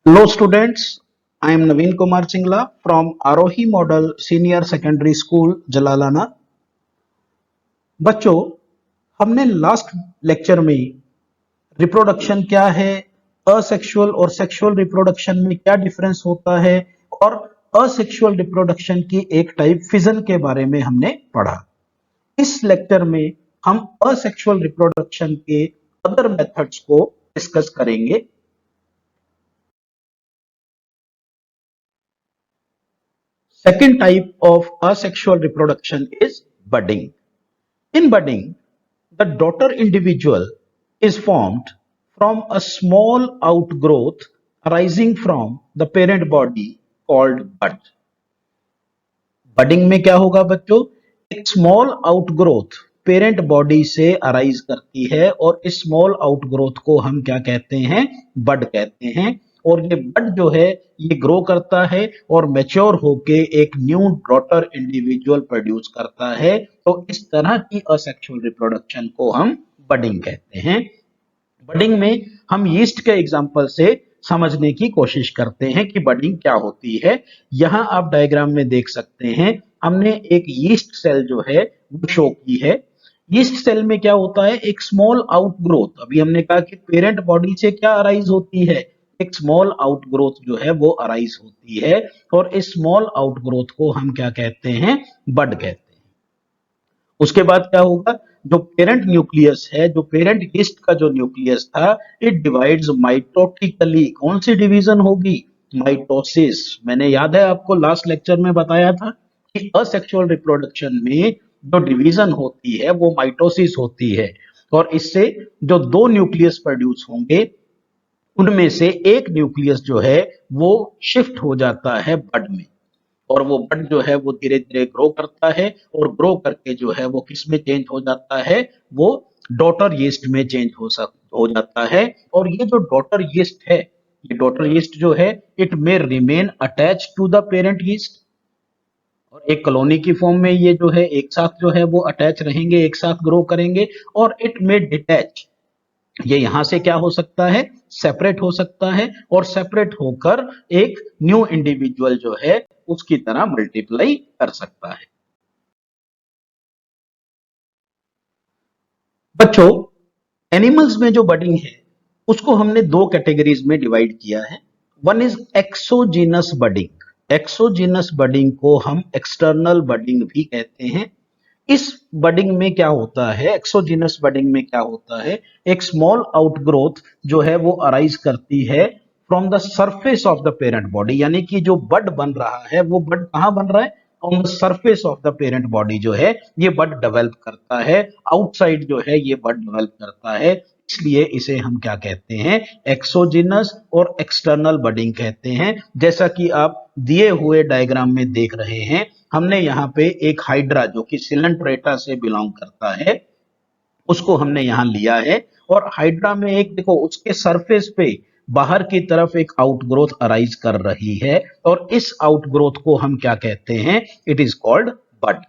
Hello students, I am Naveen Kumar Singla from Arohi Model Senior Secondary School, Jalalana. बच्चों, हमने last lecture में reproduction क्या है, asexual और सेक्सुअल रिप्रोडक्शन में क्या डिफरेंस होता है और असेक्सुअल रिप्रोडक्शन की एक टाइप फिजन के बारे में हमने पढ़ा। इस लेक्चर में हम असेक्सुअल रिप्रोडक्शन के अदर मेथड्स को डिस्कस करेंगे। Second type of asexual reproduction is budding. In budding, the daughter individual is formed from a small outgrowth arising from the parent body called bud. Budding में क्या होगा बच्चों? एक small outgrowth parent body से arise करती है और इस स्मॉल आउटग्रोथ को हम क्या कहते हैं? बड कहते हैं। और ये बड जो है ये ग्रो करता है और मैच्योर होके एक न्यू डॉटर इंडिविजुअल प्रोड्यूस करता है। तो इस तरह की असेक्सुअल रिप्रोडक्शन को हम बडिंग कहते हैं। बडिंग में हम यीस्ट के एग्जांपल से समझने की कोशिश करते हैं कि बडिंग क्या होती है। यहां आप डायग्राम में देख सकते हैं, हमने एक यीस्ट सेल जो है वो शो की है। यीस्ट सेल में क्या होता है? एक स्मॉल आउटग्रोथ, अभी हमने कहा कि पेरेंट बॉडी से क्या अराइज होती है? एक स्मॉल आउटग्रोथ जो है वो अराइज होती है और इस स्मॉल आउटग्रोथ को हम क्या कहते हैं? बड कहते हैं। उसके बाद क्या होगा? जो पेरेंट न्यूक्लियस है, जो पेरेंट यीस्ट का जो न्यूक्लियस था, इट डिवाइड्स माइटोटिकली। कौन सी डिवीजन होगी? माइटोसिस। मैंने याद है आपको लास्ट लेक्चर में बताया था कि असेक्सुअल रिप्रोडक्शन में जो डिवीजन होती है वो माइटोसिस होती है और इससे जो दो न्यूक्लियस प्रोड्यूस होंगे उनमें से एक न्यूक्लियस जो है वो शिफ्ट हो जाता है बड में और वो बड जो है वो धीरे धीरे ग्रो करता है और ग्रो करके जो है वो किस में चेंज हो जाता है? वो डॉटर यीस्ट में चेंज हो जाता है। और ये जो डॉटर यीस्ट है, ये डॉटर यीस्ट जो है it may remain attach to the parent yeast और एक कॉलोनी की फॉर्म में ये जो है एक साथ जो है वो अटैच रहेंगे, एक साथ ग्रो करेंगे। और इट मे डिटैच, ये यहां से क्या हो सकता है? सेपरेट हो सकता है और सेपरेट होकर एक न्यू इंडिविजुअल जो है उसकी तरह मल्टीप्लाई कर सकता है। बच्चों, एनिमल्स में जो बडिंग है उसको हमने दो कैटेगरीज में डिवाइड किया है। One is exogenous budding. Exogenous budding को हम एक्सटर्नल बडिंग भी कहते हैं। इस बडिंग में क्या होता है? एक्सोजीनस बडिंग में क्या होता है? एक स्मॉल आउटग्रोथ जो है वो अराइज करती है from the surface of the parent body, यानी कि जो बड बन रहा है वो बड कहां बन रहा है? On the surface of the parent body जो है ये बड डेवलप करता है, आउटसाइड जो है ये बड डेवलप करता है। इसलिए इसे हम क्या कहते हैं? एक्सोजिनस और एक्सटर्नल बडिंग कहते हैं। जैसा कि आप दिए हुए डायग्राम में देख रहे हैं, हमने यहाँ पे एक हाइड्रा जो कि सिलेंट्रेटा से बिलोंग करता है उसको हमने यहाँ लिया है और हाइड्रा में एक देखो उसके सरफेस पे बाहर की तरफ एक आउटग्रोथ अराइज कर रही है और इस आउटग्रोथ को हम क्या कहते हैं? इट इज कॉल्ड बड।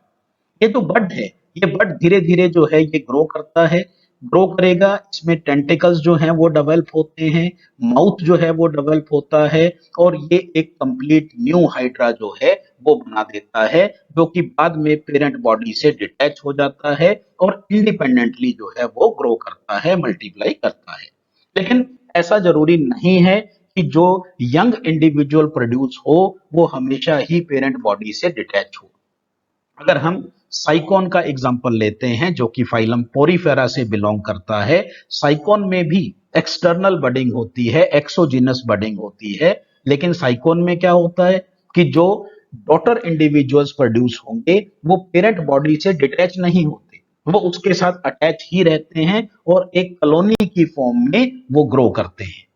ये जो बड है, ये बड धीरे धीरे जो है ये ग्रो करता है, ग्रो करेगा, इसमें टेंटिकल्स जो हैं वो डेवलप होते हैं, माउथ जो है वो डेवलप होता है और ये एक कंप्लीट न्यू हाइड्रा जो है वो बना देता है, जो कि बाद में पेरेंट बॉडी से डिटैच हो जाता है और इंडिपेंडेंटली जो है वो ग्रो करता है, मल्टीप्लाई करता है। लेकिन ऐसा जरूरी नहीं है कि जो यंग इंडिविजुअल प्रोड्यूस हो वो हमेशा ही पेरेंट बॉडी से डिटैच हो। अगर हम साइकॉन का एग्जांपल लेते हैं जो कि फाइलम पोरीफेरा से बिलोंग करता है, साइकॉन में भी एक्सटर्नल बडिंग होती है, एक्सोजिनस बडिंग होती है। लेकिन साइकॉन में क्या होता है कि जो डॉटर इंडिविजुअल्स प्रोड्यूस होंगे वो पेरेंट बॉडी से डिटैच नहीं होते, वो उसके साथ अटैच ही रहते हैं और एक कॉलोनी की फॉर्म में वो ग्रो करते हैं।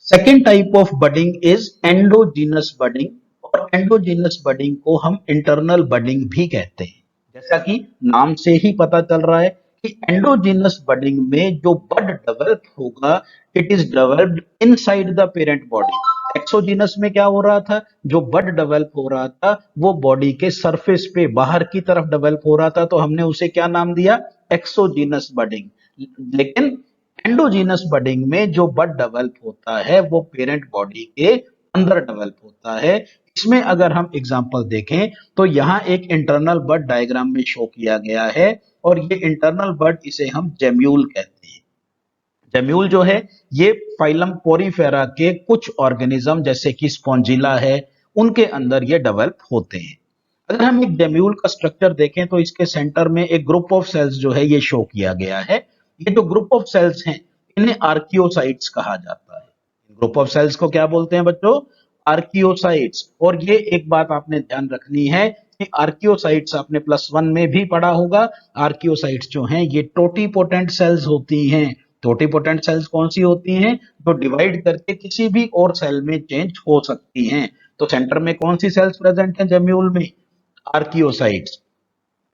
Second type of budding is endogenous budding और एंडोजीनस बडिंग को हम इंटरनल बडिंग भी कहते हैं। जैसा कि नाम से ही पता चल रहा है कि एंडोजीनस बडिंग में जो बड डेवलप होगा it is developed inside the parent body. Exogenous में क्या हो रहा था? जो बड डेवलप हो रहा था वो बॉडी के सरफेस पे बाहर की तरफ डेवलप हो रहा था, तो हमने उसे क्या नाम दिया? Exogenous budding. लेकिन एंडोजीनस बडिंग में जो बड डेवलप होता है वो पेरेंट बॉडी के अंदर डेवलप होता है। इसमें अगर हम एग्जांपल देखें तो यहाँ एक इंटरनल बड डायग्राम में शो किया गया है और ये इंटरनल बड इसे हम जेम्यूल कहते हैं। जेम्यूल जो है ये फाइलम पोरीफेरा के कुछ ऑर्गेनिज्म जैसे कि स्पॉन्जिला है उनके अंदर ये डेवलप होते हैं। अगर हम एक जेम्यूल का स्ट्रक्चर देखें तो इसके सेंटर में एक ग्रुप ऑफ सेल्स जो है ये शो किया गया है। ये जो ग्रुप ऑफ सेल्स हैं इन्हें आर्कियोसाइट्स कहा जाता है। ग्रुप ऑफ सेल्स को क्या बोलते हैं बच्चों? आर्कियोसाइट्स। और ये एक बात आपने ध्यान रखनी है कि आर्कियोसाइट्स आपने +1 में भी पढ़ा होगा। आर्कियोसाइट्स जो हैं ये टोटीपोटेंट सेल्स होती हैं। टोटीपोटेंट सेल्स कौन सी होती हैं? जो डिवाइड करके किसी भी और सेल में चेंज हो सकती हैं। तो सेंटर में कौन सी सेल्स प्रेजेंट हैं जेम्यूल में? आर्कियोसाइट्स।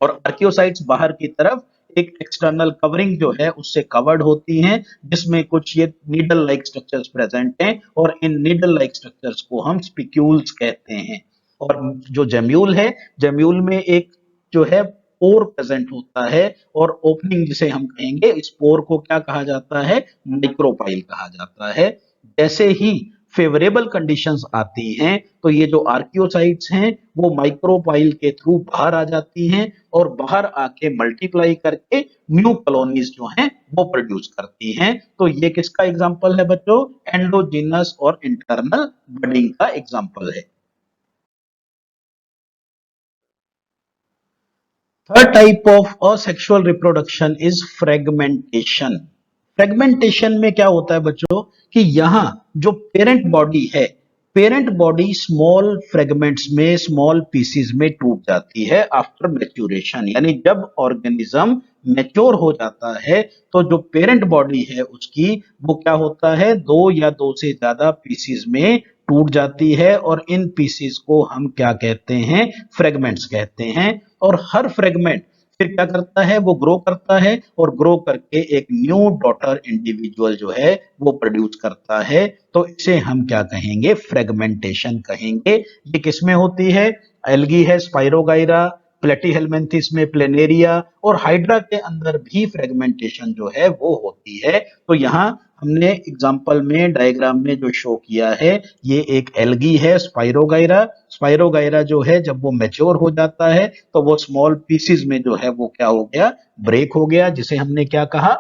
और आर्कियोसाइट्स बाहर की तरफ एक एक्सटर्नल कवरिंग जो है उससे कवर्ड होती हैं जिसमें कुछ ये नीडल लाइक स्ट्रक्चर्स प्रेजेंट हैं और इन नीडल लाइक स्ट्रक्चर्स को हम स्पिक्यूल्स कहते हैं। और जो जेम्यूल है, जेम्यूल में एक जो है पोर प्रेजेंट होता है और ओपनिंग जिसे हम कहेंगे, इस पोर को क्या कहा जाता है? माइक्रोपाइल कहा जाता है। जैसे ही फेवरेबल कंडीशंस आती हैं तो ये जो आर्कियोसाइट्स हैं वो माइक्रोपाइल के थ्रू बाहर आ जाती हैं और बाहर आके मल्टीप्लाई करके न्यू कॉलोनीज जो हैं वो प्रोड्यूस करती हैं। तो ये किसका एग्जांपल है बच्चों? एंडोजीनस और इंटरनल बडिंग का एग्जांपल है। Third type of asexual reproduction is fragmentation. Fragmentation में क्या होता है बच्चों कि यहां जो पेरेंट बॉडी है, पेरेंट बॉडी स्मॉल फ्रेगमेंट्स में, स्मॉल पीसीज में टूट जाती है आफ्टर मैच्योरेशन। यानी जब ऑर्गेनिज्म मैच्योर हो जाता है तो जो पेरेंट बॉडी है उसकी वो क्या होता है? दो या दो से ज्यादा पीसीज में टूट जाती है और इन पीसीज को हम क्या कहते हैं? फ्रेगमेंट्स कहते हैं। और हर फ्रेगमेंट फिर क्या करता है? वो ग्रो करता है और ग्रो करके एक न्यू डॉटर इंडिविजुअल जो है वो प्रोड्यूस करता है। तो इसे हम क्या कहेंगे? फ्रेगमेंटेशन कहेंगे। ये किसमें होती है? एल्गी है स्पाइरोगाइरा, प्लेटीहेलमिन्थिस में प्लेनेरिया और हाइड्रा के अंदर भी फ्रेगमेंटेशन जो है वो होती है। तो यहाँ हमने एग्जांपल में डायग्राम में जो शो किया है ये एक एल्गी है स्पाइरोगाइरा। स्पाइरोगाइरा जो है जब वो मैच्योर हो जाता है तो वो स्मॉल पीसेस में जो है वो क्या हो गया? ब्रेक हो गया, जिसे हमने क्या कहा?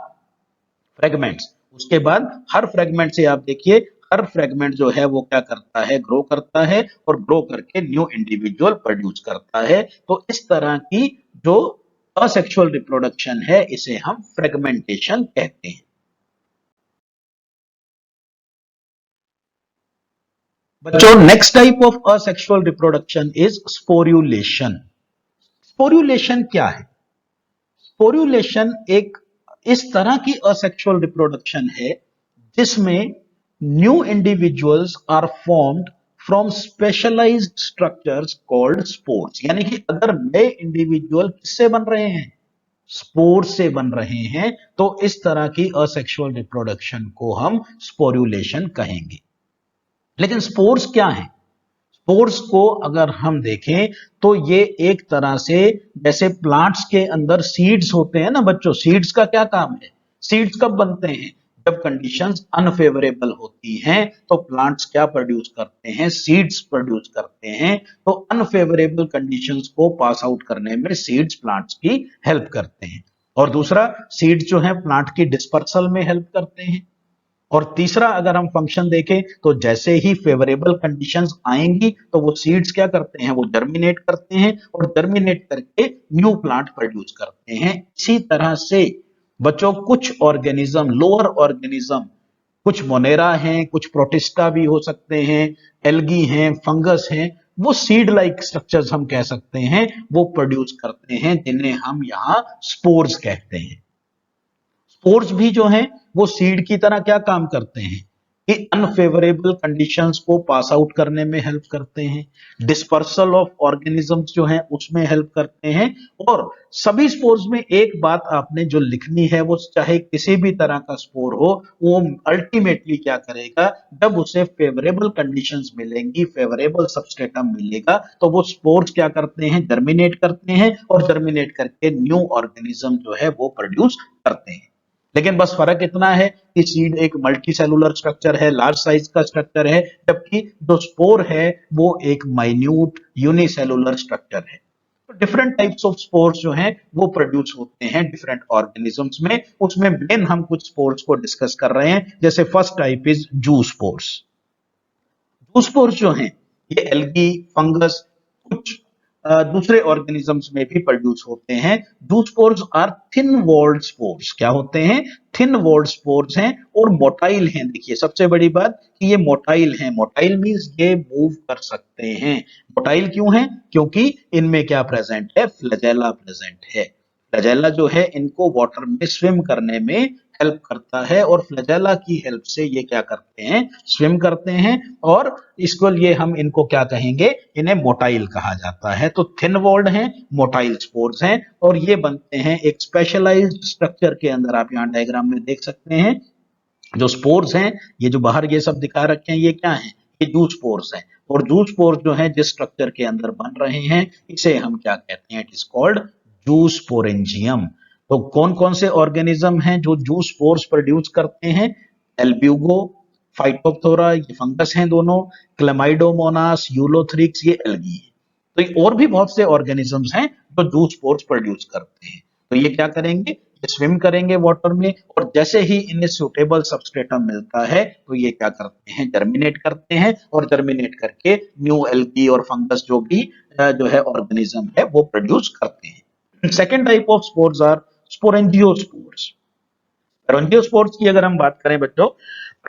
फ्रेगमेंट्स। उसके बाद हर फ्रेगमेंट से आप देखिए, हर फ्रेगमेंट जो है वो क्या करता है? ग्रो करता है और ग्रो करके न्यू इंडिविजुअल प्रोड्यूस करता है। तो इस तरह की जो असेक्सुअल रिप्रोडक्शन है इसे हम फ्रेगमेंटेशन कहते हैं। बच्चों next type of asexual reproduction is sporulation. Sporulation क्या है? स्पोर्यूलेशन एक इस तरह की असेक्सुअल रिप्रोडक्शन है जिसमें new individuals are formed from specialised structures called spores. यानी कि अगर नए इंडिविजुअल किससे बन रहे हैं? स्पोर से बन रहे हैं। तो इस तरह की असेक्सुअल रिप्रोडक्शन को हम स्पोर्यूलेशन कहेंगे। लेकिन स्पोर्स क्या है? स्पोर्स को अगर हम देखें तो ये एक तरह से जैसे प्लांट्स के अंदर सीड्स होते हैं ना बच्चों, सीड्स का क्या काम है? सीड्स कब बनते हैं? जब कंडीशंस अनफेवरेबल होती हैं तो प्लांट्स क्या प्रोड्यूस करते हैं? सीड्स प्रोड्यूस करते हैं। तो अनफेवरेबल कंडीशंस को पास आउट करने में सीड्स प्लांट्स की हेल्प करते हैं। और दूसरा, सीड्स जो है प्लांट की डिस्पर्सल में हेल्प करते हैं। और तीसरा अगर हम फंक्शन देखें तो जैसे ही फेवरेबल कंडीशंस आएंगी तो वो सीड्स क्या करते हैं? वो जर्मिनेट करते हैं और जर्मिनेट करके न्यू प्लांट प्रोड्यूस करते हैं। इसी तरह से बच्चों कुछ ऑर्गेनिज्म, लोअर ऑर्गेनिज्म, कुछ मोनेरा हैं, कुछ प्रोटिस्टा भी हो सकते हैं, एल्गी हैं, फंगस हैं, वो सीड लाइक स्ट्रक्चर्स हम कह सकते हैं, वो प्रोड्यूस करते हैं जिन्हें हम यहां स्पोर्स कहते हैं। स्पोर्स भी जो हैं वो सीड की तरह क्या काम करते हैं कि अनफेवरेबल कंडीशंस को पास आउट करने में हेल्प करते हैं, डिस्पर्सल ऑफ ऑर्गेनिजम्स जो हैं उसमें हेल्प करते हैं। और सभी स्पोर्स में एक बात आपने जो लिखनी है, वो चाहे किसी भी तरह का स्पोर हो, वो अल्टीमेटली क्या करेगा? जब उसे फेवरेबल कंडीशंस मिलेंगी, फेवरेबल सबस्ट्रेटम मिलेगा, तो वो स्पोर्स क्या करते हैं? जर्मिनेट करते हैं और जर्मिनेट करके न्यू ऑर्गेनिज्म जो है वो प्रोड्यूस करते हैं। लेकिन बस फर्क इतना है कि सीड एक मल्टी सेलुलर स्ट्रक्चर है, लार्ज साइज का स्ट्रक्चर है, जबकि जो स्पोर है वो एक माइन्यूट यूनिसेलुलर स्ट्रक्चर है। तो डिफरेंट टाइप्स ऑफ स्पोर्स जो हैं वो प्रोड्यूस होते हैं डिफरेंट ऑर्गेनिजम्स में। उसमें मेन हम कुछ स्पोर्स को डिस्कस कर रहे हैं। जैसे फर्स्ट टाइप इज जू स्पोर्स। जू स्पोर्स जो हैं ये एल्गी, फंगस, कुछ दूसरे ऑर्गेनिजम्स में भी प्रोड्यूस होते हैं। Zoo spores are thin walled spores. क्या होते हैं? थिन वॉल्ड स्पोर्स हैं और मोटाइल हैं। देखिए सबसे बड़ी बात कि ये मोटाइल हैं। मोटाइल मींस ये मूव कर सकते हैं। मोटाइल क्यों है? क्योंकि इनमें क्या प्रेजेंट है? फ्लैजेला प्रेजेंट है। फ्लैजेला जो है इनको वाटर में स्विम करने में हेल्प करता है और फ्लैजेला की हेल्प से ये क्या करते हैं? स्विम करते हैं। और इसको लिए हम इनको क्या कहेंगे? इन्हें मोटाइल कहा जाता है। तो थिन वॉल्ड हैं, मोटाइल स्पोर्स हैं और ये बनते हैं एक स्पेशलाइज्ड स्ट्रक्चर के अंदर। आप यहाँ डायग्राम में देख सकते हैं जो स्पोर्स हैं, ये जो बाहर ये सब दिखा रखे हैं ये क्या है? ये जू स्पोर्स हैं। और जू स्पोर्स जो है जिस स्ट्रक्चर के अंदर बन रहे हैं इसे हम क्या कहते हैं? इट इज कॉल्ड जू स्पोरेंजियम। तो कौन कौन से ऑर्गेनिज्म हैं जो जू स्पोर्स प्रोड्यूस करते हैं? एल्ब्यूगो, फाइटोप्थोरा, ये फंगस हैं दोनों, क्लेमाइडोमोनास, यूलोथ्रिक्स, ये एल्गी है। तो ये और भी बहुत से ऑर्गेनिजम्स हैं जो जू स्पोर्स प्रोड्यूस करते हैं। तो ये क्या करेंगे? ये स्विम करेंगे वाटर में और जैसे ही इन्हें सुटेबल सबस्ट्रेटम मिलता है तो ये क्या करते हैं? जर्मिनेट करते हैं और जर्मिनेट करके न्यू एल्गी और फंगस जो भी जो है ऑर्गेनिज्म है वो प्रोड्यूस करते हैं। Second type of spores are sporangiospores. Sporangiospores की अगर हम बात करें बच्चों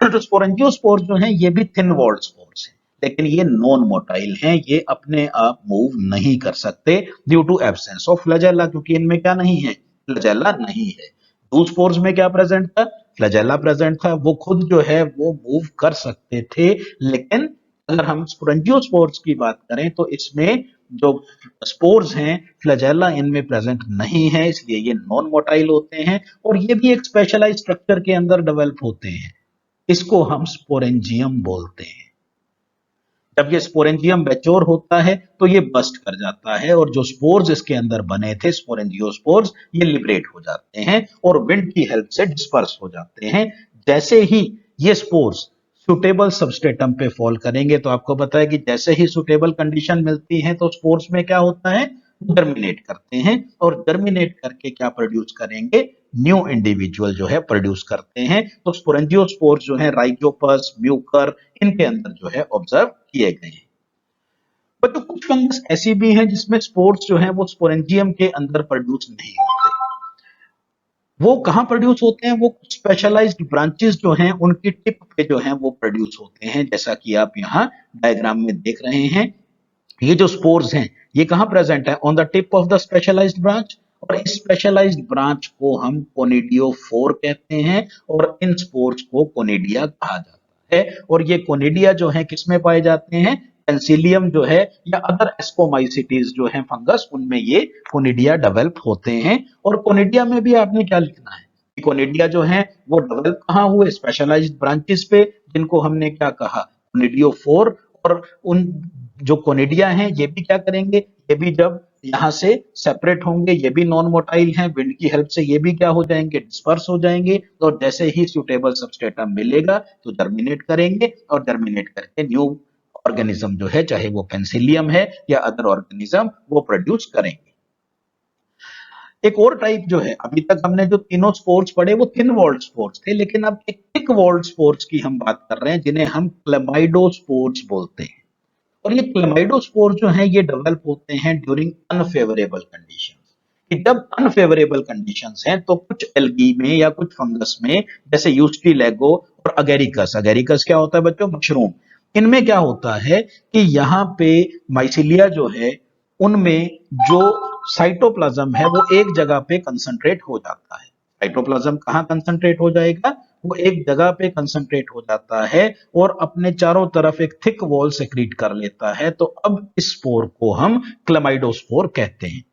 तो स्पोरेंजियोस्पोर्स जो हैं ये भी थिन वॉल्ड स्पोर्स हैं, लेकिन ये नॉन मोटाइल हैं। ये अपने आप मूव नहीं कर सकते due to absence of flagella, क्योंकि इनमें क्या नहीं है? फ्लैजेला नहीं है। जू स्पोर्स में क्या प्रेजेंट था? फ्लैजेला प्रेजेंट था। वो खुद जो है वो मूव कर सकते थे। लेकिन अगर हम स्पोरेंजियोस्पोर्स की बात करें तो इसमें जो स्पोर्स हैं फ्लैजेला इनमें प्रेजेंट नहीं है, इसलिए ये नॉन मोटाइल होते हैं और ये भी एक स्पेशलाइज्ड स्ट्रक्चर के अंदर डेवलप होते हैं। इसको हम स्पोरेंजियम बोलते हैं। जब ये स्पोरेंजियम मैच्योर होता है तो ये बस्ट कर जाता है और जो स्पोर्स इसके अंदर बने थे स्पोरेंजियोस्पोर्स ये लिबरेट हो जाते हैं और विंड की हेल्प से डिस्पर्स हो जाते हैं। जैसे ही ये स्पोर्स सुटेबल सबस्ट्रेटम पे फॉल करेंगे तो आपको पता है कि जैसे ही सुटेबल कंडीशन मिलती है तो स्पोर्स में क्या होता है? जर्मिनेट करते हैं और जर्मिनेट करके क्या प्रोड्यूस करेंगे? न्यू इंडिविजुअल जो है प्रोड्यूस करते हैं। तो स्पोरेंजियोस्पोर्स जो है राइजोपस, म्यूकर, इनके अंदर जो है ऑब्जर्व किए गए हैं। बट तो कुछ फंगस ऐसी भी हैं जिसमें स्पोर्स जो है वो स्पोरेंजियम के अंदर प्रोड्यूस नहीं होते। वो कहां प्रोड्यूस होते हैं? वो स्पेशलाइज्ड ब्रांचेस जो हैं उनकी टिप पे जो है वो प्रोड्यूस होते हैं, जैसा कि आप यहाँ डायग्राम में देख रहे हैं। ये जो स्पोर्स हैं ये कहां प्रेजेंट है? On the tip of the specialised branch. और इस स्पेशलाइज्ड ब्रांच को हम कोनिडियोफोर कहते हैं और इन स्पोर्स को कोनिडिया कहा जाता है। और ये कोनिडिया जो है किसमें पाए जाते हैं? पेंसिलियम जो है या अदर एस्कोमाइसिटीज जो है फंगस उनमें ये कोनिडिया डेवलप होते हैं। और कोनिडिया में भी आपने क्या लिखना है? कोनिडिया जो है वो डेवलप कहाँ हुए? स्पेशलाइज्ड ब्रांचेस पे, जिनको हमने क्या कहा? कोनिडियोफोर। और उन जो कोनिडिया हैं ये भी क्या करेंगे? ये भी जब यहां से सेपरेट होंगे ये भी नॉन मोटाइल हैं, विंड की हेल्प से ये भी क्या हो जाएंगे? डिस्पर्स हो जाएंगे। और जैसे ही सुटेबल सबस्ट्रेटम मिलेगा तो जर्मिनेट करेंगे और जर्मिनेट करके न्यू ऑर्गेनिज्म जो है, चाहे वो पेंसिलियम है या अदर ऑर्गेनिज्म, वो प्रोड्यूस करेंगे। एक और टाइप जो है, अभी तक हमने जो तीनों स्पोर्स पढ़े वो थिन वॉल्ड स्पोर्स थे, लेकिन अब एक थिक वॉल्ड स्पोर्स की हम बात कर रहे हैं जिन्हें हम क्लेमाइडोस्पोर्स बोलते हैं। और ये क्लेमाइडोस्पोर जो है ये डेवलप होते हैं ड्यूरिंग अनफेवरेबल कंडीशंस। कि जब अनफेवरेबल कंडीशंस हैं तो कुछ एल्गी में या कुछ फंगस में, जैसे यूस्टिलेगो और अगेरिकस। अगेरिकस क्या होता है बच्चों? मशरूम। इनमें क्या होता है कि यहाँ पे माइसिलिया जो है उनमें जो साइटोप्लाज्म है वो एक जगह पे कंसंट्रेट हो जाता है। साइटोप्लाज्म कहाँ कंसंट्रेट हो जाएगा? वो एक जगह पे कंसंट्रेट हो जाता है और अपने चारों तरफ एक थिक वॉल सेक्रीट कर लेता है। तो अब इस स्पोर को हम क्लेमाइडोस्पोर कहते हैं।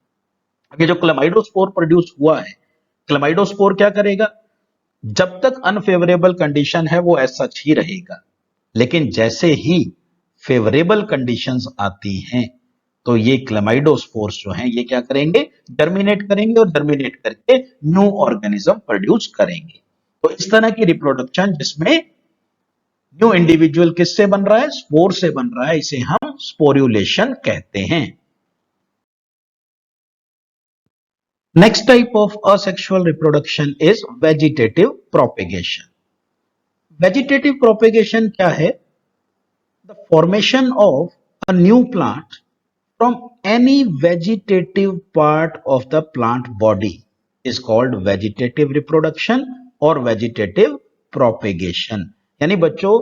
ये जो क्लेमाइडोस्पोर प्रोड्यूस हुआ है, क्लेमाइडोस्पोर क्या करेगा? जब तक अनफेवरेबल कंडीशन है वो ऐसा सच ही रहेगा, लेकिन जैसे ही फेवरेबल कंडीशंस आती हैं तो ये क्लेमाइडोस्पोर्स जो हैं ये क्या करेंगे, जर्मिनेट करेंगे और जर्मिनेट करके न्यू ऑर्गेनिज्म प्रोड्यूस करेंगे। तो इस तरह की रिप्रोडक्शन जिसमें न्यू इंडिविजुअल किससे बन रहा है, स्पोर से बन रहा है, इसे हम स्पोर्युलेशन कहते हैं। Next type of asexual reproduction is vegetative propagation. Vegetative propagation क्या है, the formation of a new plant from any vegetative part of the plant body is called vegetative reproduction और vegetative propagation। यानी बच्चों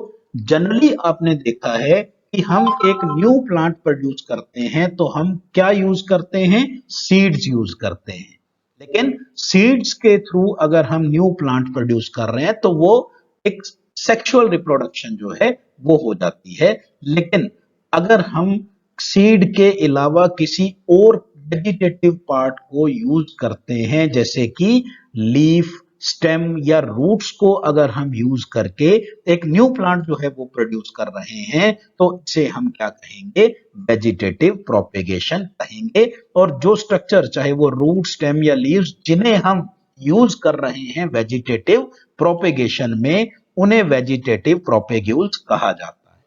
जनरली आपने देखा है कि हम एक न्यू प्लांट प्रोड्यूस करते हैं तो हम क्या यूज करते हैं, सीड्स यूज करते हैं। लेकिन सीड्स के थ्रू अगर हम न्यू प्लांट प्रोड्यूस कर रहे हैं तो वो एक सेक्सुअल रिप्रोडक्शन जो है वो हो जाती है। लेकिन अगर हम सीड के अलावा किसी और वेजिटेटिव पार्ट को यूज करते हैं, जैसे कि लीफ, स्टेम या रूट्स को अगर हम यूज करके एक न्यू प्लांट जो है वो प्रोड्यूस कर रहे हैं, तो इसे हम क्या कहेंगे, वेजिटेटिव प्रोपेगेशन कहेंगे। और जो स्ट्रक्चर चाहे वो रूट, स्टेम या लीव्स जिन्हें हम यूज कर रहे हैं वेजिटेटिव प्रोपेगेशन में, उन्हें वेजिटेटिव प्रोपेग्यूल्स कहा जाता है।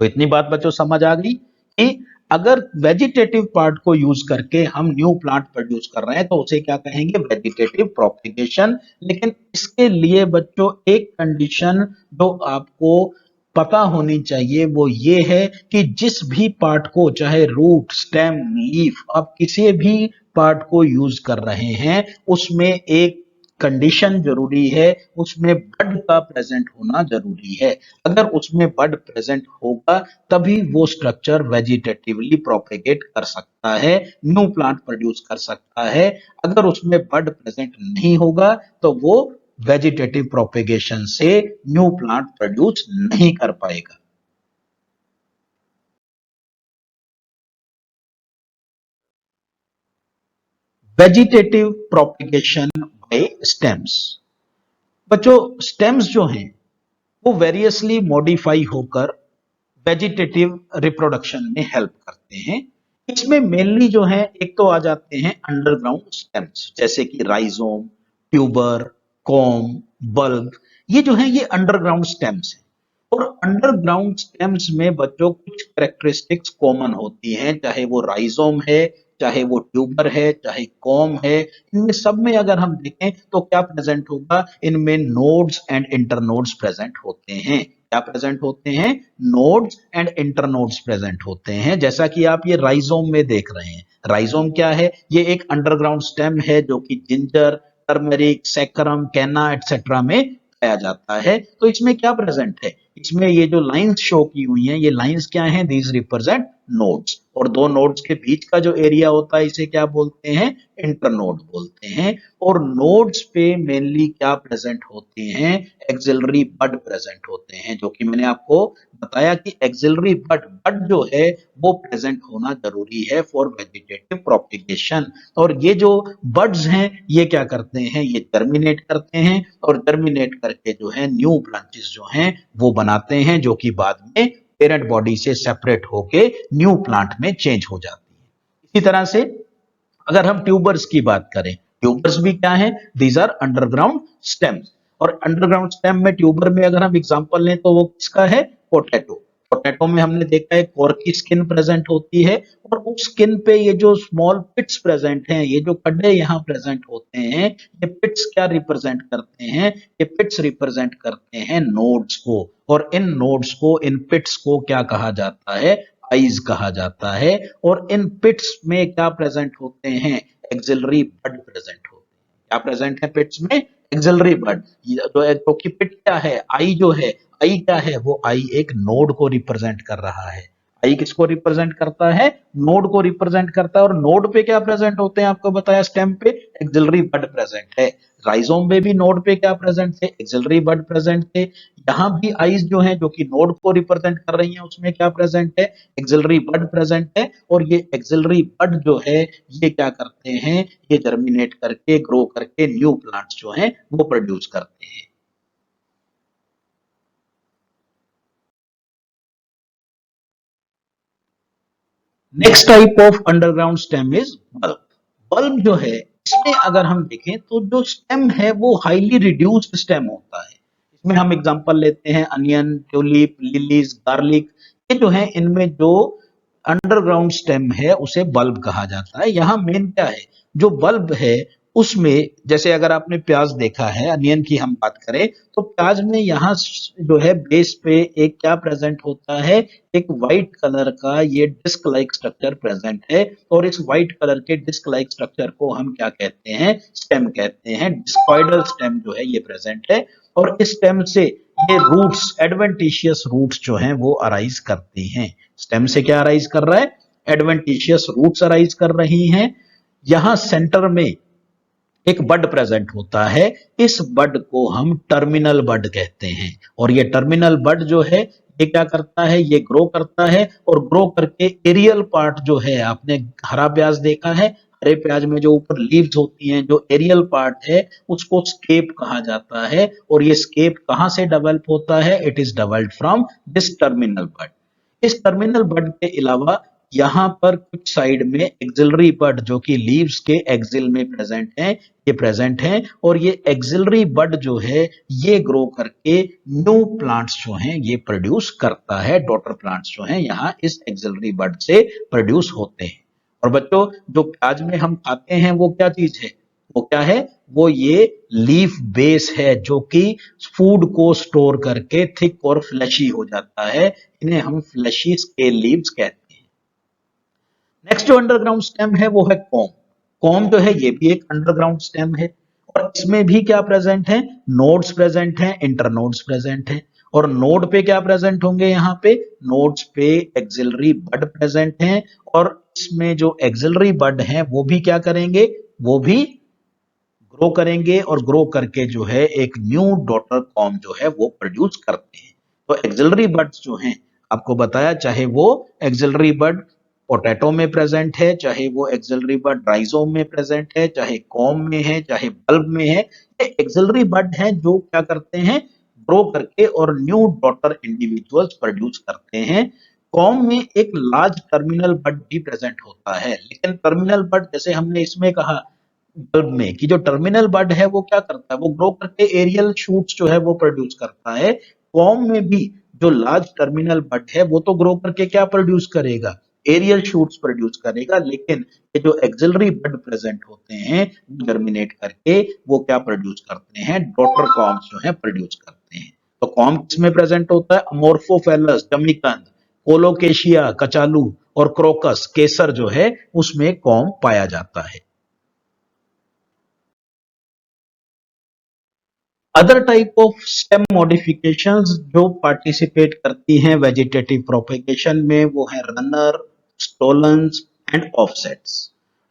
तो इतनी बात बच्चों समझ आ गई कि अगर वेजिटेटिव पार्ट को यूज करके हम न्यू प्लांट प्रोड्यूस कर रहे हैं तो उसे क्या कहेंगे, वेजिटेटिव प्रोपेगेशन। लेकिन इसके लिए बच्चों एक कंडीशन जो आपको पता होनी चाहिए वो ये है कि जिस भी पार्ट को, चाहे रूट, स्टेम, लीफ, आप किसी भी पार्ट को यूज कर रहे हैं उसमें एक कंडीशन जरूरी है, उसमें बड का प्रेजेंट होना जरूरी है। अगर उसमें बड प्रेजेंट होगा तभी वो स्ट्रक्चर वेजिटेटिवली प्रोपेगेट कर सकता है, न्यू प्लांट प्रोड्यूस कर सकता है। अगर उसमें बड प्रेजेंट नहीं होगा तो वो वेजिटेटिव प्रोपेगेशन से न्यू प्लांट प्रोड्यूस नहीं कर पाएगा। Vegetative propagation by stems. बच्चों स्टेम्स जो हैं वो वेरियसली मॉडिफाई होकर वेजिटेटिव रिप्रोडक्शन में हेल्प करते हैं। इसमें मेनली जो है एक तो आ जाते हैं अंडरग्राउंड स्टेम्स, जैसे कि राइजोम, ट्यूबर, कॉम, बल्ब, ये जो है ये अंडरग्राउंड स्टेम्स हैं। और अंडरग्राउंड स्टेम्स में बच्चों कुछ कैरेक्टरिस्टिक्स कॉमन होती हैं, चाहे वो राइजोम है, चाहे वो ट्यूबर है, चाहे कॉम है। इनमें सब में अगर हम देखें तो क्या प्रेजेंट होगा, इनमें नोड्स एंड इंटरनोड्स प्रेजेंट होते हैं। क्या प्रेजेंट होते हैं, नोड्स एंड इंटरनोड्स प्रेजेंट होते हैं। जैसा कि आप ये राइजोम में देख रहे हैं, राइजोम क्या है, ये एक अंडरग्राउंड स्टेम है जो कि जिंजर, टर्मरिक, सैकरम, कैना एटसेट्रा में पाया जाता है। तो इसमें क्या प्रेजेंट है, इसमें ये जो लाइंस शो की हुई हैं, ये लाइंस क्या हैं, दीज रिप्रेजेंट नोड्स। और दो नोड्स के बीच का जो एरिया होता है इसे क्या बोलते हैं, इंटरनोड बोलते हैं। और नोड्स पे मेनली क्या प्रेजेंट होते हैं, एक्सिलरी बड प्रेजेंट होते हैं, जो कि मैंने आपको बताया कि एक्सिलरी बड, बड जो है वो प्रेजेंट होना जरूरी है फॉर वेजिटेटिव प्रोपेगेशन। और ये जो बड्स हैं ये क्या करते हैं, ये टर्मिनेट करते हैं और टर्मिनेट करके जो है न्यू ब्रांचेस जो हैं वो बनाते हैं, जो कि बाद में पेरेंट बॉडी से सेपरेट होके न्यू प्लांट में चेंज हो जाती है। इसी तरह से अगर हम ट्यूबर्स की बात करें, ट्यूबर्स भी क्या है, दीज आर अंडरग्राउंड स्टेम्स। और अंडरग्राउंड स्टेम में ट्यूबर में अगर हम एग्जांपल लें तो वो किसका है, पोटैटो। पोटैटो में हमने देखा है कोर की स्किन प्रेजेंट होती है और उस स्किन पे ये जो स्मॉल पिट्स प्रेजेंट हैं, ये जो खड्डे यहाँ प्रेजेंट होते हैं, ये पिट्स क्या रिप्रेजेंट करते हैं, ये पिट्स रिप्रेजेंट करते हैं नोड्स को। और इन नोड्स को, इन पिट्स को क्या कहा जाता है, आईज कहा जाता है। और इन पिट्स में क्या प्रेजेंट होते हैं, एक्सिलरी बड प्रेजेंट होते हैं। क्या प्रेजेंट है पिट्स में, एक्सिलरी बड। जो कि पिट क्या है, आई जो है, आई क्या है, वो आई एक नोड को रिप्रेजेंट कर रहा है। आई किसको रिप्रेजेंट करता है, नोड को रिप्रेजेंट करता है। और नोड पे क्या प्रेजेंट होते हैं, आपको बताया स्टेम पे एक्सिलरी बड प्रेजेंट है। राइजोम में भी नोड पे क्या प्रेजेंट थे, एक्सिलरी बड प्रेजेंट थे। यहाँ भी आईज जो है जो कि नोड को रिप्रेजेंट कर रही हैं, उसमें क्या प्रेजेंट है, एक्सिलरी बड प्रेजेंट है। और ये एक्सिलरी बड जो है ये क्या करते हैं, ये जर्मिनेट करके, ग्रो करके न्यू प्लांट्स जो हैं वो प्रोड्यूस करते हैं। Next type of underground stem is bulb. Bulb जो है इसमें अगर हम देखें तो जो स्टेम है वो हाईली रिड्यूस्ड स्टेम होता है। इसमें हम एग्जांपल लेते हैं अनियन, ट्यूलिप, लिलीज, गार्लिक, ये जो है इनमें जो अंडरग्राउंड स्टेम है उसे बल्ब कहा जाता है। यहाँ मेन क्या है, जो बल्ब है उसमें जैसे अगर आपने प्याज देखा है, अनियन की हम बात करें तो प्याज में यहाँ जो है बेस पे एक क्या प्रेजेंट होता है, एक व्हाइट कलर का ये डिस्क लाइक स्ट्रक्चर प्रेजेंट है। और इस व्हाइट कलर के डिस्क लाइक स्ट्रक्चर को हम क्या कहते हैं, स्टेम कहते हैं। डिस्कॉइडल स्टेम जो है ये प्रेजेंट है और इस स्टेम से ये रूट्स, एडवेंटिशियस रूट्स जो हैं वो अराइज करती हैं। स्टेम से क्या अराइज कर रहा है, एडवेंटिशियस रूट्स अराइज कर रही हैं। यहां सेंटर में एक बड प्रेजेंट होता है, इस बड को हम टर्मिनल बड कहते हैं। और ये टर्मिनल बड जो है ये क्या करता है, ये ग्रो करता है और ग्रो करके एरियल पार्ट जो है, आपने हरा प्याज देखा है, हरे प्याज में जो ऊपर लीव्स होती हैं, जो एरियल पार्ट है उसको स्केप कहा जाता है। और ये स्केप कहां से डेवलप होता है, it is developed from this terminal bud. इस टर्मिनल बड के अलावा यहाँ पर कुछ साइड में एक्सिलरी बड जो कि लीव्स के एक्सिल में प्रेजेंट है, ये प्रेजेंट है। और ये एक्सिलरी बड जो है ये ग्रो करके न्यू प्लांट्स जो हैं ये प्रोड्यूस करता है। डॉटर प्लांट्स जो हैं यहाँ इस एक्सिलरी बड से प्रोड्यूस होते हैं। और बच्चों जो प्याज में हम खाते हैं वो क्या चीज है, वो क्या है, वो ये लीफ बेस है जो कि फूड को स्टोर करके थिक और फ्लैशी हो जाता है। इन्हें हम फ्लैशी स्केल लीव्स कहते हैं। नेक्स्ट जो अंडरग्राउंड स्टेम है वो है कॉम। कॉम जो है ये भी एक अंडरग्राउंड स्टेम है और इसमें भी क्या प्रेजेंट है, नोड्स प्रेजेंट हैं, इंटरनोड्स प्रेजेंट हैं। और नोड पे क्या प्रेजेंट होंगे, यहाँ पे नोड्स पे एक्सिलरी बड प्रेजेंट हैं। और इसमें जो एक्सिलरी बड हैं वो भी क्या करेंगे, वो भी ग्रो करेंगे और ग्रो करके जो है एक न्यू डॉटर कॉम जो है वो प्रोड्यूस करते हैं। तो एक्सिलरी बड्स जो हैं आपको बताया, चाहे वो एक्सिलरी बड पोटैटो में प्रेजेंट है, चाहे वो एक्सिलरी बड राइजोम में प्रेजेंट है, चाहे कॉम में है, चाहे बल्ब में है, ये एक्सिलरी बड हैं जो क्या करते हैं, ग्रो करके और न्यू डॉटर इंडिविजुअल्स प्रोड्यूस करते हैं। कॉम में एक लार्ज टर्मिनल बड भी प्रेजेंट होता है, लेकिन टर्मिनल बड जैसे हमने इसमें कहा बल्ब में कि जो टर्मिनल बड है वो क्या करता है, वो ग्रो करके एरियल शूट्स जो है वो प्रोड्यूस करता है। फॉर्म में भी जो लार्ज टर्मिनल बड है वो तो ग्रो करके क्या प्रोड्यूस करेगा, एरियल शूट्स प्रोड्यूस करेगा। लेकिन ये जो एक्सिलरी बड प्रेजेंट होते हैं जर्मिनेट करके वो क्या प्रोड्यूस करते हैं, डॉटर कॉम्स जो है प्रोड्यूस करते हैं। तो कॉम किसमें प्रेजेंट होता है, अमोर्फोफेलस, जमीकंद, कोलोकेशिया, कचालू और क्रोकस, केसर जो है उसमें कॉम पाया जाता है। Other type of stem modifications जो पार्टिसिपेट करती हैं वेजिटेटिव प्रोपेगेशन में वो है runner, stolons and offsets.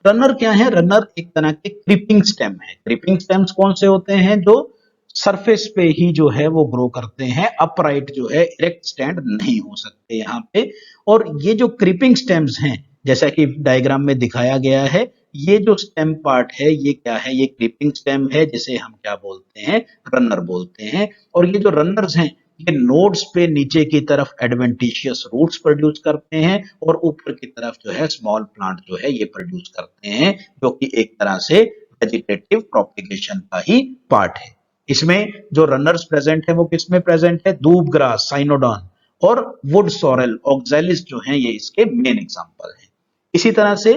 Runner क्या है, रनर एक तरह के क्रीपिंग स्टेम है। क्रीपिंग स्टेम्स कौन से होते हैं, जो सरफेस पे ही जो है वो ग्रो करते हैं, अपराइट जो है इरेक्ट स्टैंड नहीं हो सकते यहाँ पे। और ये जो क्रीपिंग स्टेम्स हैं जैसा कि डायग्राम में दिखाया गया है, ये जो स्टेम पार्ट है ये क्या है, ये क्रीपिंग स्टेम है जिसे हम क्या बोलते हैं, रनर बोलते हैं। और ये जो रनर्स हैं ये नोड्स पे नीचे की तरफ एडवेंटिशियस रूट्स प्रोड्यूस करते हैं और ऊपर की तरफ जो है स्मॉल प्लांट जो है ये प्रोड्यूस करते हैं, जो कि एक तरह से वेजिटेटिव प्रोपेगेशन का ही पार्ट है। इसमें जो रनर्स प्रेजेंट है वो किसमें प्रेजेंट है, दूब ग्रास, साइनोडॉन और वुड सॉरेल, ऑक्जेलिस जो हैं ये इसके मेन एग्जांपल हैं। इसी तरह से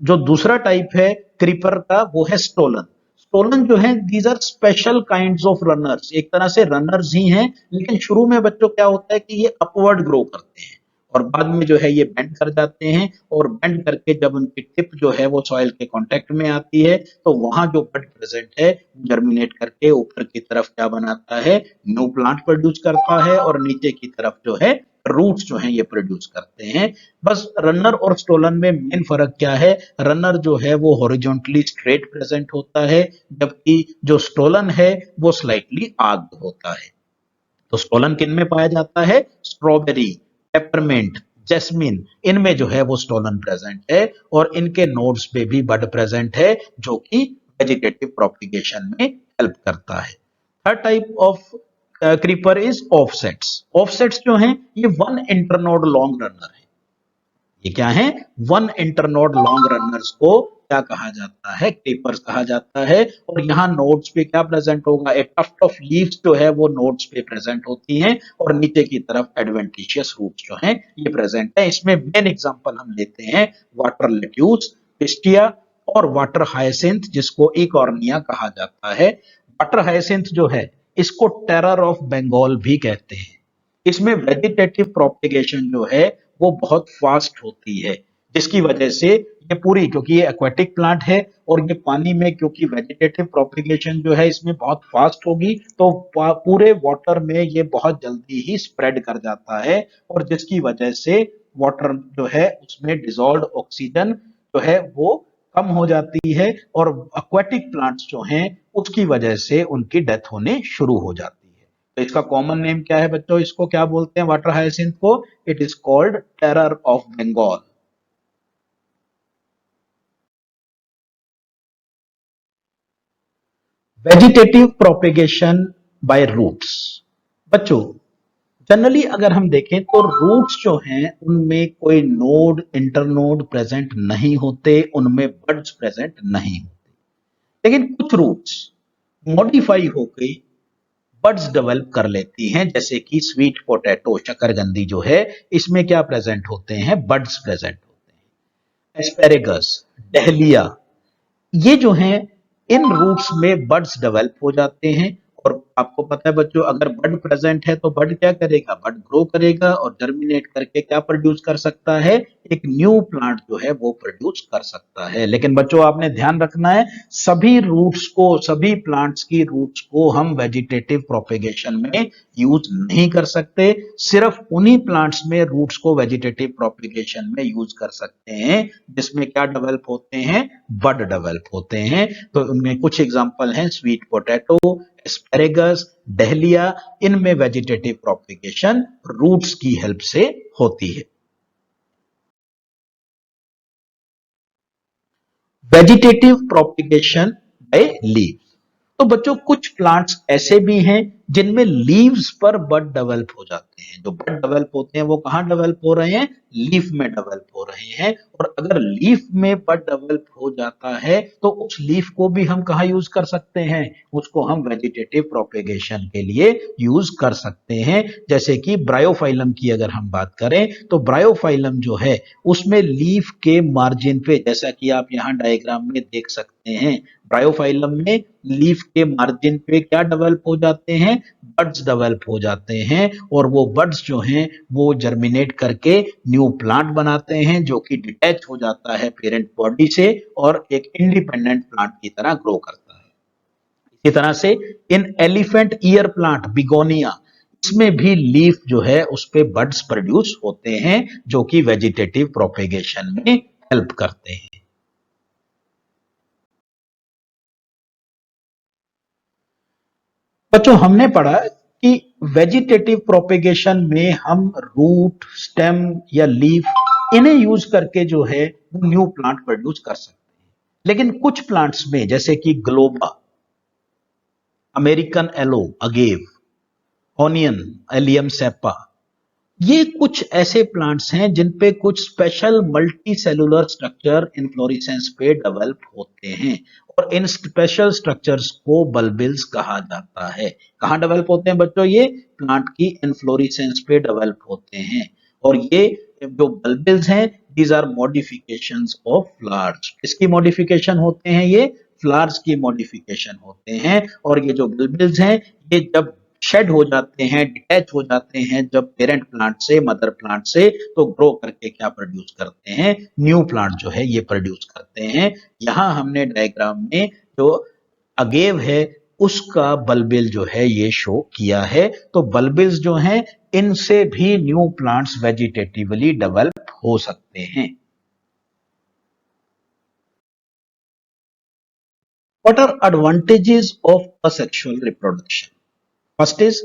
जो दूसरा टाइप है क्रीपर का वो है स्टोलन। स्टोलन जो है these are special kinds of runners, एक तरह से रनर्स ही हैं, लेकिन शुरू में बच्चों क्या होता है कि ये अपवर्ड ग्रो करते हैं और बाद में जो है ये बेंड कर जाते हैं। और बेंड करके जब उनकी टिप जो है वो सॉइल के कांटेक्ट में आती है तो वहां जो बड प्रेजेंट है जर्मिनेट करके ऊपर की तरफ क्या बनाता है, न्यू प्लांट प्रोड्यूस करता है और नीचे की तरफ जो है रूट्स जो हैं ये प्रोड्यूस करते हैं। बस रनर और स्टोलन में मेन फर्क क्या है, रनर जो है वो हॉरिजॉन्टली स्ट्रेट प्रेजेंट होता है, जबकि जो स्टोलन है वो स्लाइटली आर्क्ड होता है। तो स्टोलन किन में पाया जाता है, स्ट्रॉबेरी, पेपरमिंट, जैस्मिन, इनमें जो है वो स्टोलन प्रेजेंट है और इनके नोड्स पे भी बड प्रेजेंट है जो कि वेजिटेटिव प्रोपिगेशन में हेल्प करता है। Third type of creeper is offsets. Offsets जो हैं ये वन इंटरनोड लॉन्ग रनर है। ये क्या है, वन इंटरनोड लॉन्ग रनर्स को क्या कहा जाता है, टेपर्स कहा जाता है। और यहाँ नोड्स पे क्या प्रेजेंट होगा, एक टफ्ट ऑफ लीव्स जो है वो नोड्स पे प्रेजेंट होती हैं और नीचे की तरफ एडवेंटिशियस रूट्स जो हैं ये प्रेजेंट है। इसमें मेन एग्जांपल हम लेते हैं वाटर लेट्यूस, पिस्टिया और वाटर हायसिंथ जिसको इकॉर्निया कहा जाता है। वाटर हायसिंथ जो है इसको टेरर ऑफ बंगाल भी कहते हैं। इसमें वेजिटेटिव प्रोपेगेशन जो है वो बहुत फास्ट होती है, जिसकी वजह से ये पूरी, क्योंकि ये एक्वेटिक प्लांट है और ये पानी में, क्योंकि वेजिटेटिव प्रोपेगेशन जो है इसमें बहुत फास्ट होगी तो पूरे वाटर में ये बहुत जल्दी ही स्प्रेड कर जाता है और जिसकी वजह से वाटर जो है उसमें डिजॉल्व ऑक्सीजन जो है वो कम हो जाती है और एक्वेटिक प्लांट्स जो हैं उसकी वजह से उनकी डेथ होने शुरू हो जाती है। तो इसका कॉमन नेम क्या है बच्चों, इसको क्या बोलते हैं वाटर हायसिंथ को, it is called terror of Bengal. Vegetative propagation by roots. बच्चों जनरली अगर हम देखें तो रूट्स जो हैं उनमें कोई नोड इंटरनोड प्रेजेंट नहीं होते, उनमें बड्स प्रेजेंट नहीं होते। लेकिन कुछ रूट्स मॉडिफाई होकर बड्स डेवलप कर लेती हैं, जैसे कि स्वीट पोटैटो शकरकंदी जो है इसमें क्या प्रेजेंट होते हैं, बड्स प्रेजेंट होते हैं। एस्पेरेगस, डहलिया, ये जो हैं इन रूट्स में बड्स डेवलप हो जाते हैं। और आपको पता है बच्चों अगर बड प्रेजेंट है तो बड क्या करेगा, बड ग्रो करेगा और जर्मिनेट करके क्या प्रोड्यूस कर सकता है, एक न्यू प्लांट जो है वो प्रोड्यूस कर सकता है। लेकिन बच्चों आपने ध्यान रखना है सभी रूट्स को, सभी प्लांट्स की रूट्स को हम वेजिटेटिव प्रोपेगेशन में यूज नहीं कर सकते। सिर्फ उन्हीं प्लांट्स में रूट्स को वेजिटेटिव प्रोपेगेशन में यूज कर सकते हैं जिसमें क्या डेवलप होते हैं, बड डेवलप होते हैं। तो उनमें कुछ एग्जांपल हैं स्वीट पोटैटो, एस्पेरेगस, डहलिया, इनमें वेजिटेटिव प्रोपेगेशन रूट्स की हेल्प से होती है। Vegetative propagation by leave. तो बच्चों कुछ प्लांट्स ऐसे भी हैं जिनमें लीव्स पर बड डेवलप हो जाते हैं। जो बड डेवलप होते हैं वो कहां डेवलप हो रहे हैं, लीफ में डेवलप हो रहे हैं। और अगर लीफ में बड डेवलप हो जाता है तो उस लीफ को भी हम कहां यूज कर सकते हैं, उसको हम वेजिटेटिव प्रोपेगेशन के लिए यूज कर सकते हैं। जैसे कि ब्रायोफाइलम की अगर हम बात करें तो ब्रायोफाइलम जो है उसमें लीफ के मार्जिन पे, जैसा कि आप यहां डायग्राम में देख सकते हैं, ब्रायोफाइलम में लीफ के मार्जिन पे क्या डेवलप हो जाते हैं, बड्स डेवलप हो जाते हैं। और वो बड्स जो हैं वो जर्मिनेट करके न्यू प्लांट बनाते हैं जो कि डिटैच हो जाता है पेरेंट बॉडी से और एक इंडिपेंडेंट प्लांट की तरह ग्रो करता है। इसी तरह से इन एलिफेंट ईयर प्लांट बिगोनिया, इसमें भी लीफ जो है उस पे बड्स प्रोड्यूस होते हैं जो कि वेजिटेटिव प्रोपेगेशन में हेल्प करते हैं। बच्चों हमने पढ़ा कि वेजिटेटिव प्रोपेगेशन में हम रूट, स्टेम या लीफ इन्हें यूज करके जो है वो न्यू प्लांट प्रोड्यूस कर सकते हैं। लेकिन कुछ प्लांट्स में जैसे कि Globba, American aloe agave, onion Allium cepa, ये कुछ ऐसे प्लांट्स हैं जिन पे कुछ special multi cellular structure inflorescence पे डेवलप होते हैं। और इन स्पेशल स्ट्रक्चर्स को बल्बिल्स कहा जाता है। कहाँ डेवलप होते हैं बच्चों, ये प्लांट की इन्फ्लोरेसेंस पे डेवलप होते हैं। और ये जो बल्बिल्स हैं these are modifications of flowers. किसकी मॉडिफिकेशन होते हैं, ये फ्लावर्स की मॉडिफिकेशन होते हैं। और ये जो बल्बिल्स हैं ये जब शेड हो जाते हैं, डिटैच हो जाते हैं जब पेरेंट प्लांट से, मदर प्लांट से, तो ग्रो करके क्या प्रोड्यूस करते हैं, न्यू प्लांट जो है ये प्रोड्यूस करते हैं। यहां हमने डायग्राम में जो अगेव है उसका बल्बिल जो है ये शो किया है। तो बल्बिल्स जो हैं इनसे भी न्यू प्लांट्स वेजिटेटिवली डेवलप हो सकते हैं। What are advantages of asexual reproduction? First is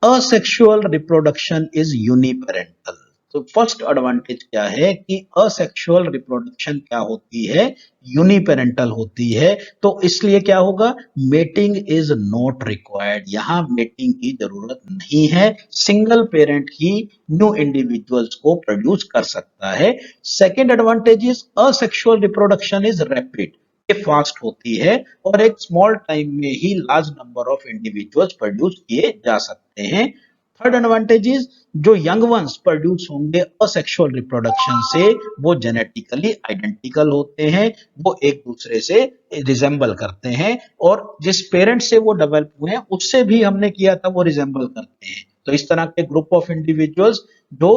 asexual reproduction is uniparental. तो फर्स्ट एडवांटेज क्या है कि असेक्सुअल रिप्रोडक्शन क्या होती है, यूनिपेरेंटल होती है, तो इसलिए क्या होगा, मेटिंग इज नॉट रिक्वायर्ड, यहां मेटिंग की जरूरत नहीं है, सिंगल पेरेंट ही न्यू इंडिविजुअल्स को प्रोड्यूस कर सकता है। Second advantage is asexual reproduction is rapid, ये फास्ट होती है और एक स्मॉल टाइम में ही large number of individuals produce किए जा सकते हैं। थर्ड एडवांटेज इज जो यंग वंस प्रोड्यूस होंगे असेक्सुअल रिप्रोडक्शन से वो जेनेटिकली आइडेंटिकल होते हैं, वो एक दूसरे से रिजेंबल करते हैं और जिस पेरेंट से वो डेवलप हुए हैं उससे भी हमने किया था वो रिजेंबल करते हैं। तो इस तरह के ग्रुप ऑफ इंडिविजुअल्स जो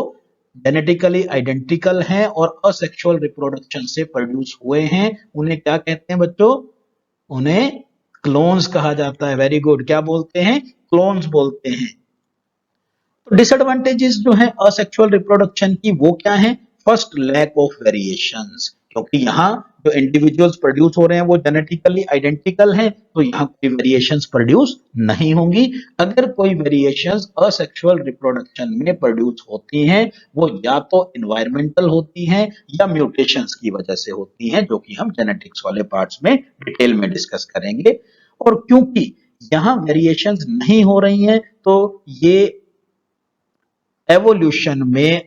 जेनेटिकली आइडेंटिकल हैं और असेक्सुअल रिप्रोडक्शन से प्रोड्यूस हुए हैं उन्हें क्या कहते हैं बच्चों, उन्हें क्लोन्स कहा जाता है। वेरी गुड, क्या बोलते हैं, क्लोन्स बोलते हैं। डिसएडवांटेजेस जो है असेक्सुअल रिप्रोडक्शन की वो क्या है, फर्स्ट लैक ऑफ वेरिएशंस, क्योंकि यहाँ जो इंडिविजुअल्स प्रोड्यूस हो रहे हैं वो जेनेटिकली आइडेंटिकल हैं तो यहाँ कोई वेरिएशंस प्रोड्यूस नहीं होंगी। अगर कोई वेरिएशंस असेक्सुअल रिप्रोडक्शन में प्रोड्यूस होती हैं वो या तो एनवायरमेंटल होती हैं या म्यूटेशंस की वजह से होती हैं, जो कि हम जेनेटिक्स वाले पार्ट्स में डिटेल में डिस्कस करेंगे। और क्योंकि यहाँ वेरिएशंस नहीं हो रही हैं तो ये एवोल्यूशन में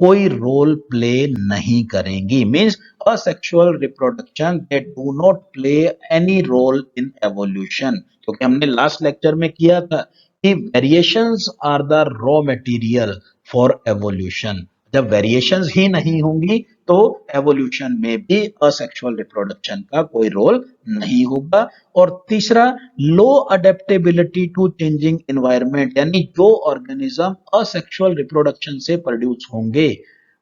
कोई रोल प्ले नहीं करेंगी, means asexual reproduction they do not play any role in evolution, क्योंकि हमने लास्ट लेक्चर में किया था कि variations are the raw material for evolution. जब वेरिएशंस ही नहीं होंगी तो एवोल्यूशन में भी असेक्सुअल रिप्रोडक्शन का कोई रोल नहीं होगा। और तीसरा, लो अडेप्टेबिलिटी टू चेंजिंग एनवायरनमेंट, यानी जो ऑर्गेनिज्म असेक्सुअल रिप्रोडक्शन से प्रोड्यूस होंगे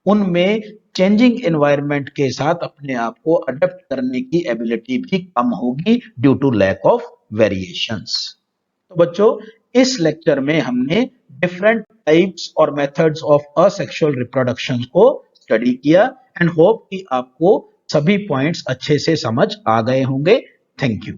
उनमें चेंजिंग एनवायरनमेंट के साथ अपने आप को अडेप्ट करने की एबिलिटी भी कम होगी due to lack of variations. तो बच्चों इस लेक्चर में हमने डिफरेंट टाइप्स और मेथड्स ऑफ असेक्सुअल रिप्रोडक्शन को स्टडी किया एंड होप कि आपको सभी पॉइंट्स अच्छे से समझ आ गए होंगे। Thank you.